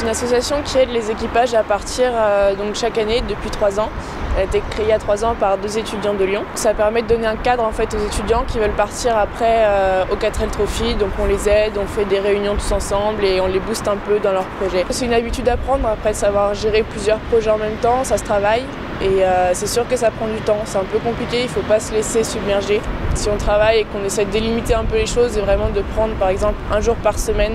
C'est une association qui aide les équipages à partir donc chaque année depuis 3 ans. Elle a été créée il y a 3 ans par 2 étudiants de Lyon. Ça permet de donner un cadre en fait, aux étudiants qui veulent partir après au 4L Trophy. Donc on les aide, on fait des réunions tous ensemble et on les booste un peu dans leurs projets. C'est une habitude à prendre, après savoir gérer plusieurs projets en même temps, ça se travaille. Et c'est sûr que ça prend du temps, c'est un peu compliqué, il ne faut pas se laisser submerger. Si on travaille et qu'on essaie de délimiter un peu les choses et vraiment de prendre par exemple un jour par semaine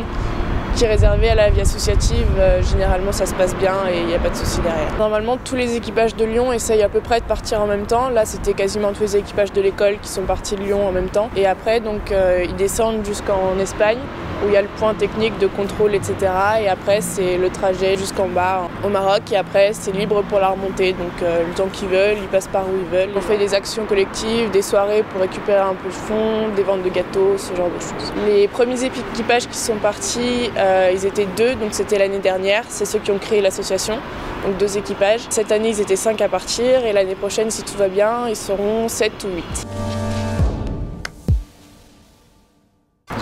qui est réservé à la vie associative, généralement ça se passe bien et il n'y a pas de souci derrière. Normalement tous les équipages de Lyon essayent à peu près de partir en même temps. Là c'était quasiment tous les équipages de l'école qui sont partis de Lyon en même temps. Et après donc ils descendent jusqu'en Espagne où il y a le point technique de contrôle, etc. Et après c'est le trajet jusqu'en bas au Maroc et après c'est libre pour la remontée. Donc le temps qu'ils veulent, ils passent par où ils veulent. On fait des actions collectives, des soirées pour récupérer un peu de fonds, des ventes de gâteaux, ce genre de choses. Les premiers équipages qui sont partis, ils étaient 2, donc c'était l'année dernière. C'est ceux qui ont créé l'association, donc 2 équipages. Cette année ils étaient 5 à partir et l'année prochaine si tout va bien, ils seront 7 ou 8.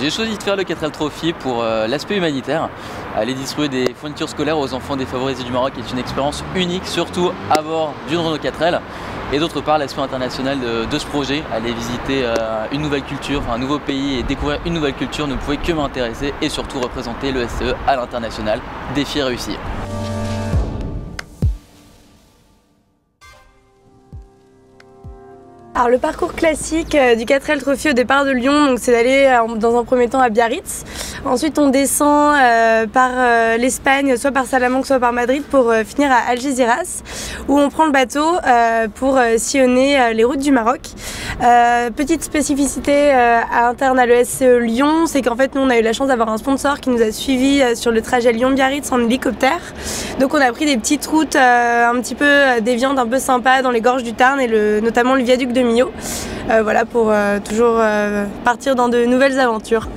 J'ai choisi de faire le 4L Trophy pour l'aspect humanitaire. Aller distribuer des fournitures scolaires aux enfants défavorisés du Maroc est une expérience unique, surtout à bord d'une Renault 4L. Et d'autre part, l'aspect international de ce projet, aller visiter une nouvelle culture, un nouveau pays et découvrir une nouvelle culture ne pouvait que m'intéresser et surtout représenter le SCE à l'international. Défi réussi. Alors le parcours classique du 4L Trophy au départ de Lyon, c'est d'aller dans un premier temps à Biarritz. Ensuite on descend par l'Espagne, soit par Salamanque, soit par Madrid pour finir à Algeciras où on prend le bateau pour sillonner les routes du Maroc. Petite spécificité interne à l'ESCE Lyon, c'est qu'en fait nous on a eu la chance d'avoir un sponsor qui nous a suivis sur le trajet Lyon-Biarritz en hélicoptère. Donc on a pris des petites routes un petit peu déviantes, un peu sympas dans les gorges du Tarn et notamment le viaduc de Millau. Voilà pour toujours partir dans de nouvelles aventures.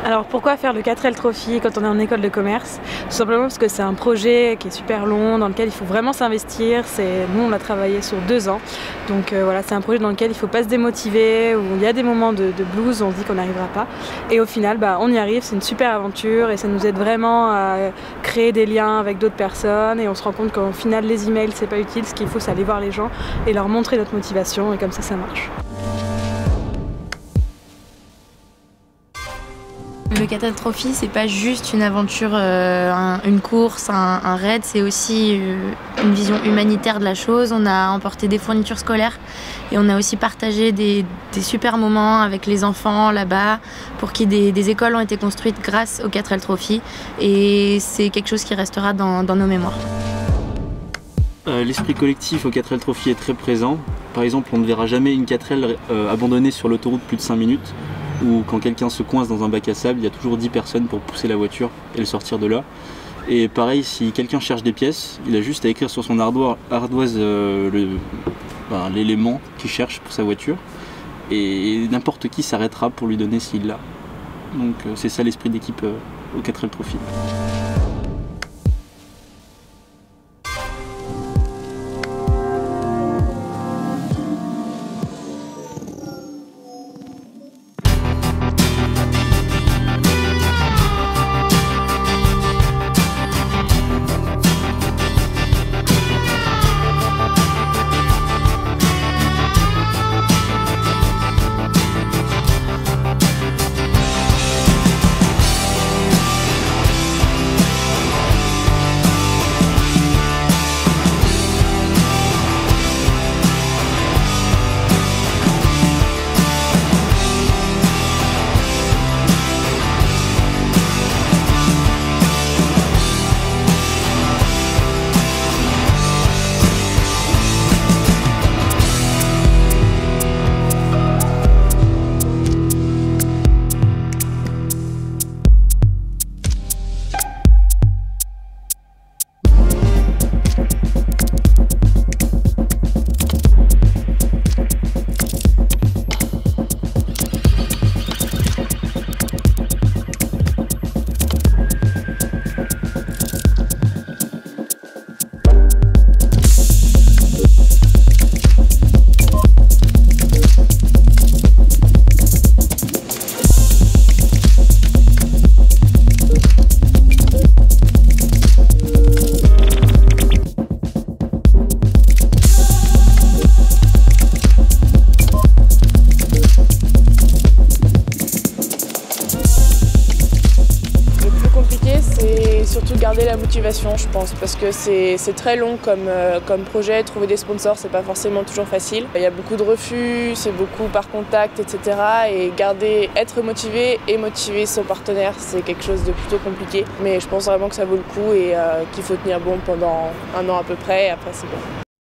Alors pourquoi faire le 4L Trophy quand on est en école de commerce? Tout simplement parce que c'est un projet qui est super long, dans lequel il faut vraiment s'investir. Nous on l'a travaillé sur 2 ans, donc voilà, c'est un projet dans lequel il ne faut pas se démotiver, où il y a des moments de blues où on se dit qu'on n'arrivera pas. Et au final, on y arrive, c'est une super aventure et ça nous aide vraiment à créer des liens avec d'autres personnes et on se rend compte qu'au final les emails c'est pas utile, ce qu'il faut c'est aller voir les gens et leur montrer notre motivation et comme ça marche. Le 4L Trophy, c'est pas juste une aventure, une course, un raid, c'est aussi une vision humanitaire de la chose. On a emporté des fournitures scolaires et on a aussi partagé des super moments avec les enfants là-bas pour qui des écoles ont été construites grâce au 4L Trophy et c'est quelque chose qui restera dans nos mémoires. L'esprit collectif au 4L Trophy est très présent. Par exemple, on ne verra jamais une 4L abandonnée sur l'autoroute plus de 5 minutes. Ou quand quelqu'un se coince dans un bac à sable, il y a toujours 10 personnes pour pousser la voiture et le sortir de là. Et pareil, si quelqu'un cherche des pièces, il a juste à écrire sur son ardoise l'élément qu'il cherche pour sa voiture. Et n'importe qui s'arrêtera pour lui donner s'il l'a. Donc c'est ça l'esprit d'équipe au 4L Trophy. surtout garder la motivation, je pense, parce que c'est très long comme projet. Trouver des sponsors, c'est pas forcément toujours facile. Il y a beaucoup de refus, c'est beaucoup par contact, etc. Et être motivé et motiver son partenaire, c'est quelque chose de plutôt compliqué. Mais je pense vraiment que ça vaut le coup et qu'il faut tenir bon pendant 1 an à peu près, et après c'est bon.